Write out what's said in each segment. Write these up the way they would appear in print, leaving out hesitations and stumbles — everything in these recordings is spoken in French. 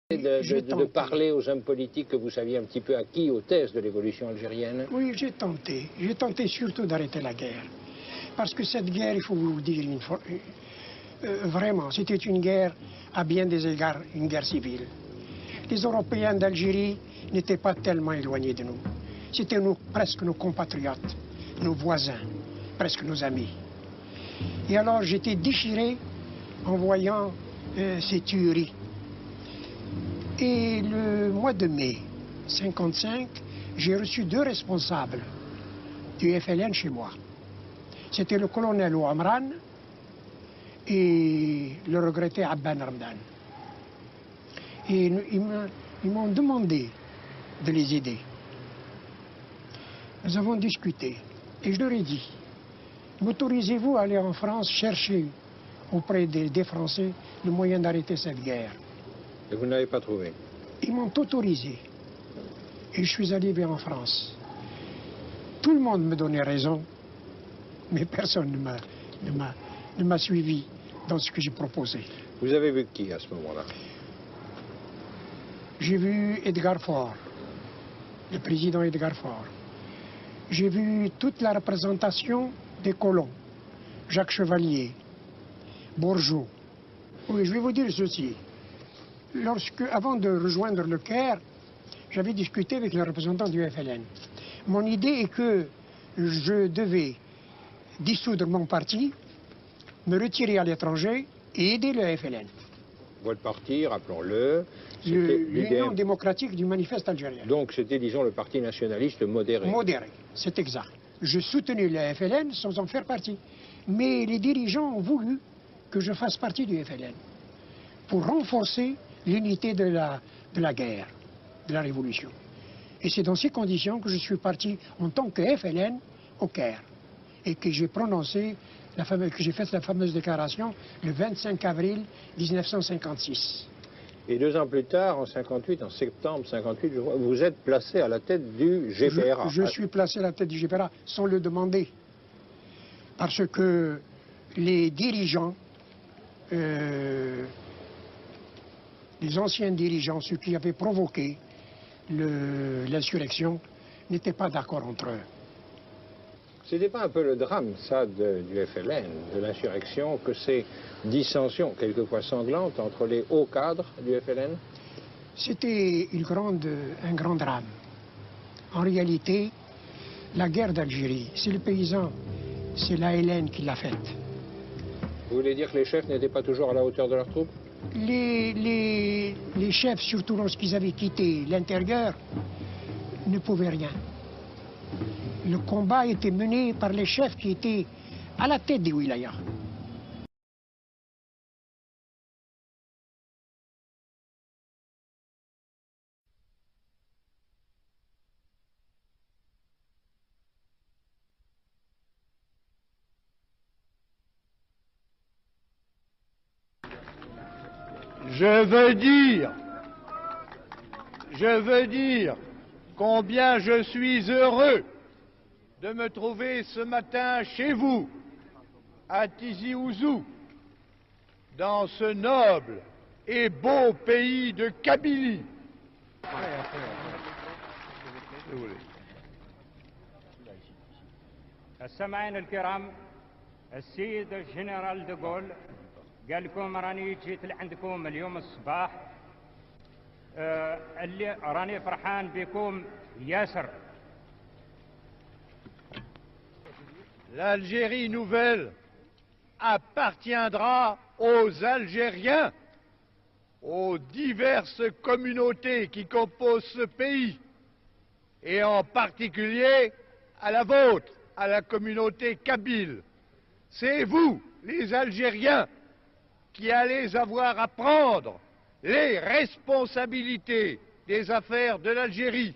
De parler aux hommes politiques que vous saviez un petit peu acquis aux thèses de l'évolution algérienne? Oui, j'ai tenté. J'ai tenté surtout d'arrêter la guerre. Parce que cette guerre, il faut vous le dire vraiment, c'était une guerre, à bien des égards, une guerre civile. Les Européens d'Algérie n'étaient pas tellement éloignés de nous. C'était presque nos compatriotes, nos voisins, presque nos amis. Et alors j'étais déchiré en voyant ces tueries. Et le mois de mai 1955, j'ai reçu 2 responsables du FLN chez moi. C'était le colonel Ouamran et le regretté Abban Ramdan. Et ils m'ont demandé de les aider. Nous avons discuté et je leur ai dit, m'autorisez-vous à aller en France chercher auprès des Français le moyen d'arrêter cette guerre? Et vous n'avez pas trouvé? Ils m'ont autorisé. Et je suis allé en France. Tout le monde me donnait raison, mais personne ne m'a suivi dans ce que j'ai proposé. Vous avez vu qui à ce moment-là? J'ai vu Edgar Faure, le président Edgar Faure. J'ai vu toute la représentation des colons. Jacques Chevalier, Bourgeot. Oui, je vais vous dire ceci. Avant de rejoindre le Caire, j'avais discuté avec les représentants du FLN. Mon idée est que je devais dissoudre mon parti, me retirer à l'étranger et aider le FLN. Votre parti, rappelons-le, l'Union démocratique du manifeste algérien. Donc c'était, disons, le parti nationaliste modéré. Modéré, c'est exact. Je soutenais le FLN sans en faire partie. Mais les dirigeants ont voulu que je fasse partie du FLN pour renforcer l'unité de la guerre, de la révolution. Et c'est dans ces conditions que je suis parti en tant que FLN au Caire et que j'ai prononcé, que j'ai fait la fameuse déclaration le 25 avril 1956. Et 2 ans plus tard, en 58, en septembre 58, vous êtes placé à la tête du GPRA. Je suis placé à la tête du GPRA sans le demander. Parce que les dirigeants, les anciens dirigeants, ceux qui avaient provoqué l'insurrection, n'étaient pas d'accord entre eux. C'était pas un peu le drame, ça, du FLN, de l'insurrection, que ces dissensions, quelquefois sanglantes, entre les hauts cadres du FLN? C'était un grand drame. En réalité, la guerre d'Algérie, c'est le paysan, c'est l'ALN qui l'a faite. Vous voulez dire que les chefs n'étaient pas toujours à la hauteur de leurs troupes? Les chefs, surtout lorsqu'ils avaient quitté l'intérieur, ne pouvaient rien. Le combat était mené par les chefs qui étaient à la tête des wilayas. Je veux dire combien je suis heureux de me trouver ce matin chez vous, à Tizi Ouzou, dans ce noble et beau pays de Kabylie. السامعين الكرام، السيد الجنرال دغول قال لكم راني جيت لعندكم اليوم الصباح، اللي راني فرحان بكم ياسر. L'Algérie nouvelle appartiendra aux Algériens, aux diverses communautés qui composent ce pays, et en particulier à la vôtre, à la communauté kabyle. C'est vous, les Algériens, qui allez avoir à prendre les responsabilités des affaires de l'Algérie.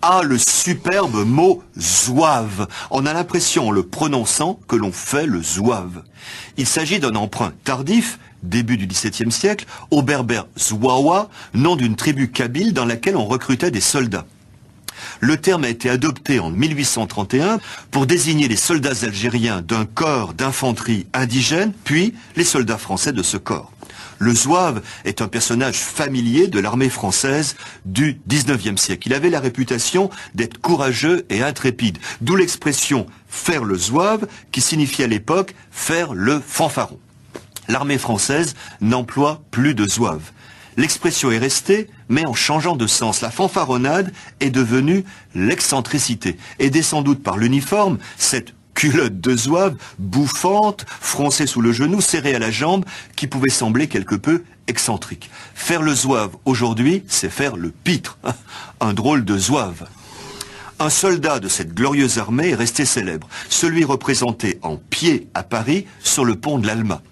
Ah, le superbe mot zouave. On a l'impression, en le prononçant, que l'on fait le zouave. Il s'agit d'un emprunt tardif, début du XVIIe siècle, au berbère zouawa, nom d'une tribu kabyle dans laquelle on recrutait des soldats. Le terme a été adopté en 1831 pour désigner les soldats algériens d'un corps d'infanterie indigène, puis les soldats français de ce corps. Le zouave est un personnage familier de l'armée française du XIXe siècle. Il avait la réputation d'être courageux et intrépide, d'où l'expression « faire le zouave » qui signifie à l'époque « faire le fanfaron ». L'armée française n'emploie plus de zouave. L'expression est restée, mais en changeant de sens. La fanfaronnade est devenue l'excentricité, aidée sans doute par l'uniforme, cette culotte de zouave, bouffante, froncée sous le genou, serrée à la jambe, qui pouvait sembler quelque peu excentrique. Faire le zouave aujourd'hui, c'est faire le pitre, un drôle de zouave. Un soldat de cette glorieuse armée est resté célèbre, celui représenté en pied à Paris sur le pont de l'Alma.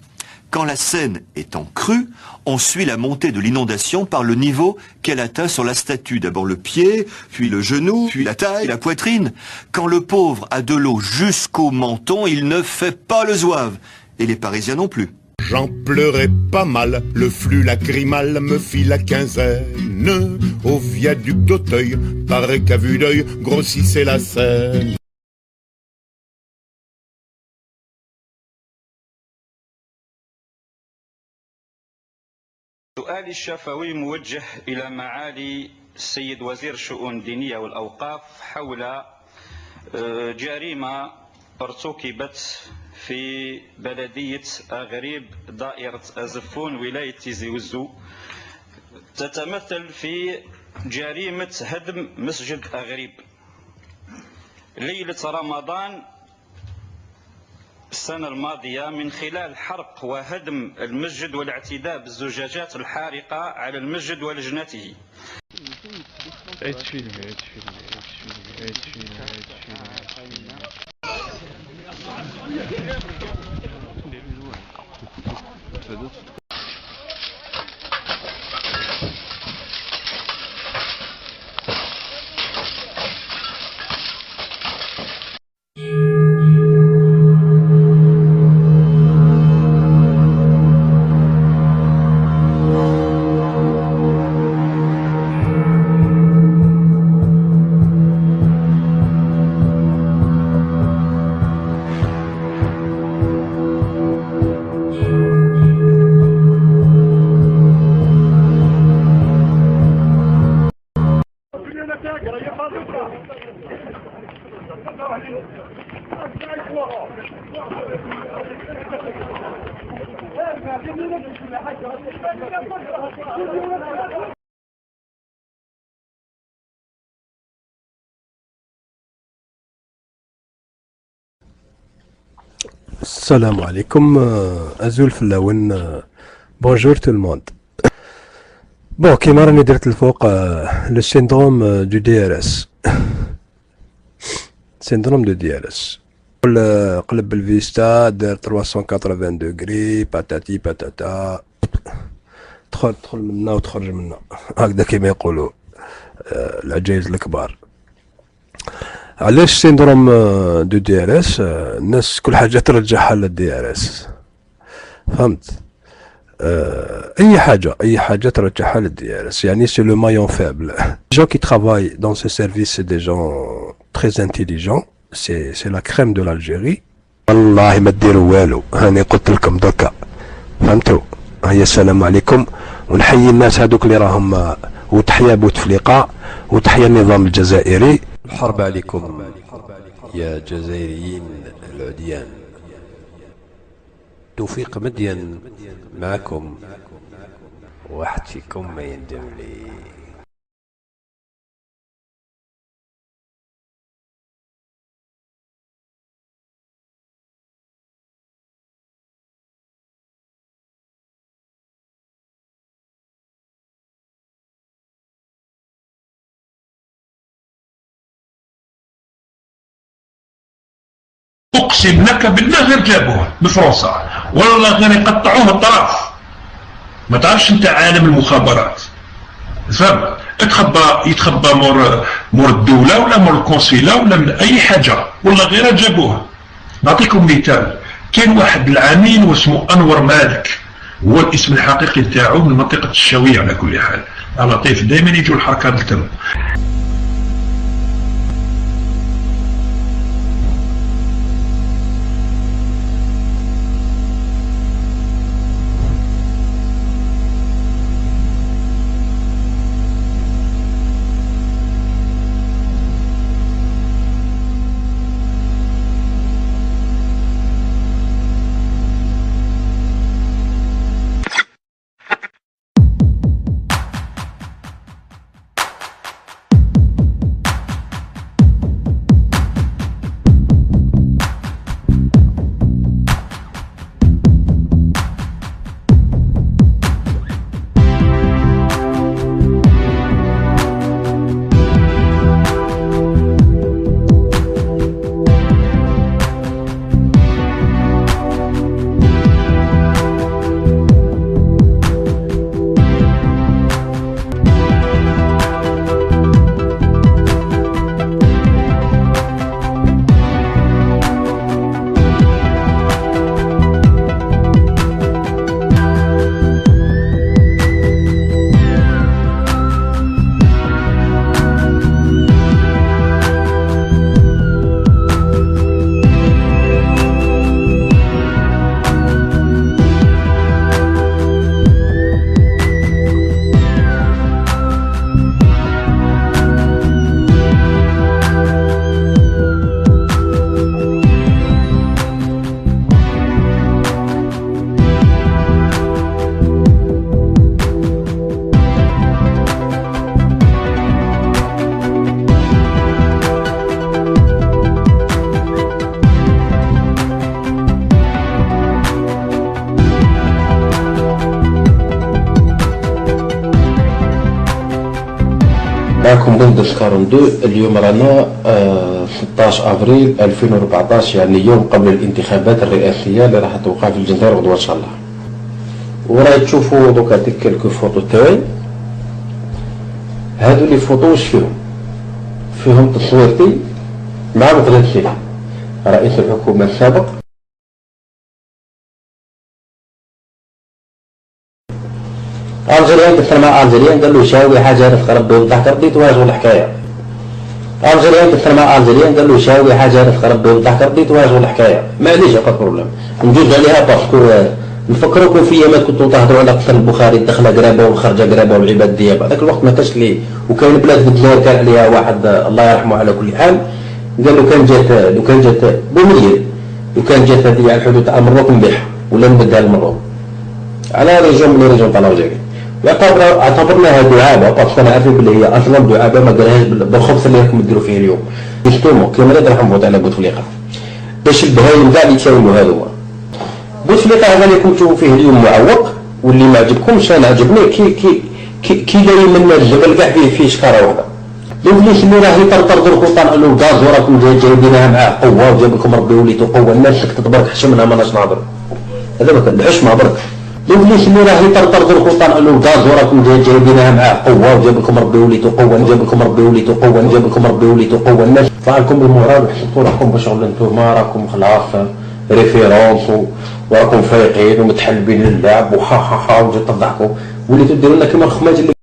Quand la Seine est en crue, on suit la montée de l'inondation par le niveau qu'elle atteint sur la statue. D'abord le pied, puis le genou, puis la taille, la poitrine. Quand le pauvre a de l'eau jusqu'au menton, il ne fait pas le zouave. Et les Parisiens non plus. J'en pleurais pas mal, le flux lacrymal me fit la quinzaine. Au viaduc d'Auteuil, paraît qu'à vue d'œil, grossissait la Seine. سؤالي الشفوي موجه إلى معالي السيد وزير الشؤون الدينية والأوقاف حول جريمة ارتكبت في بلدية أغريب دائرة أزفون ولاية تيزي وزو، تتمثل في جريمة هدم مسجد أغريب ليلة رمضان السنة الماضية من خلال حرق وهدم المسجد والاعتداء بالزجاجات الحارقة على المسجد ولجنته. Salam alaikum, Azul Flawen, bonjour tout le monde. Bon, كيما راني درت الفوق le syndrome du DRS. Syndrome de DRS. قلب الفيستا دار 380 degrés patati patata. تدخل منا وتخرج منا هكذا كيما يقولوا العجايز الكبار. علاش سيندروم دو دي ار اس؟ الناس كل حاجه ترجعها للدي ار اس، فهمت؟ اي حاجه ترجعها للدي ار اس، يعني سي لو مايون فابل. Les gens qui travaillent dans ce service c'est des gens très intelligents، c'est la crème de l'Algérie. والله ما ديروا والو، هاني قلت لكم دركا، فهمتوا؟ هيا السلام عليكم، ونحيي الناس هذوك اللي راهم، وتحيا بوتفليقه، وتحيا النظام الجزائري. الحرب عليكم يا جزائريين العديان. توفيق مدين معكم، واحد فيكم ما يندم لي. اقسم لك بالله غير جابوها بفرنسا والله غير يقطعوها الطرف. ما تعرفش انت عالم المخابرات فهم، يتخبى مور الدولة ولا مور القنصلة ولا من اي حاجة والله غير جابوها. نعطيكم مثال، كاين واحد العميل واسمه انور مالك، هو الاسم الحقيقي تاعو من منطقة الشاوية على كل حال. لطيف دائما يجوا الحركات التم. معكم بندس 42. اليوم رانا 16 افريل 2014، يعني يوم قبل الانتخابات الرئاسيه اللي راح توقع في الجزائر غدوه ان شاء الله. وراي تشوفوا دوكا ديك كلكو فوتو تاعي. هادو لي فوتو واش فيهم تصويرتي مع مقدسي رئيس الحكومه السابق. الجزائريين تسمع الجزائريين قال له شاوي حاجه رزق ربي وضحك رديت واجه الحكايه. الجزائريين تسمع الجزائريين قال له شاوي حاجه رزق ربي وضحك رديت واجه الحكايه. معليش با بروبليم نجوز عليها باسكو نفكروكم في ايامات كنتو تهضروا على قتل البخاري الدخله قرابه والخرجه قرابه والعباد ديابه. هذاك الوقت ما كانش لي، وكاين بلاد في الجزائر كان عليها واحد الله يرحمه على كل حال قال له كان جات بومريل وكان جات هذه على الحدود تاع المروك نبيعها ولا نبدها المروك على ريجون من ريجون تاع الجزائر. اعتبرناها دعابه باسكو انا عارفين بلي هي اصلا دعابه ما دارهاش بالخبز اللي راكم ديروا فيه اليوم. جوستومون كيما اللي راح نفوت على بوتفليقه باش البهايم كاع اللي يساوموا هذوما. بوتفليقه هذا اللي كنتو فيه اليوم معوق واللي ما عجبكمش انا عجبني كي داير منا الجبل كاع فيه شكاره واحده. الانجليز اللي راه يطرطر وطلع له الغاز وراكم جايبينها معاه قوه وجاب لكم ربي وليتو قوه. الناس سكتت برك حشمنا ماناش نهضر. هذا ما كان الحشمه برك. الانجليز اللي راه يطرطر وطلع له الغاز وراكم جايبينها معاه قوه وجاب لكم ربي وليتو قوه جاب لكم ربي وليتو قوه جاب لكم ربي وليتو قوه. الناس طلع لكم بالمورال وحسبتوا راكم بشغل انتوما راكم خلاص ريفيرونس وراكم فايقين ومتحلبين للعب وها ها ها وجيتوا تضحكوا وليتوا ديروا لنا كيما الخماج اللي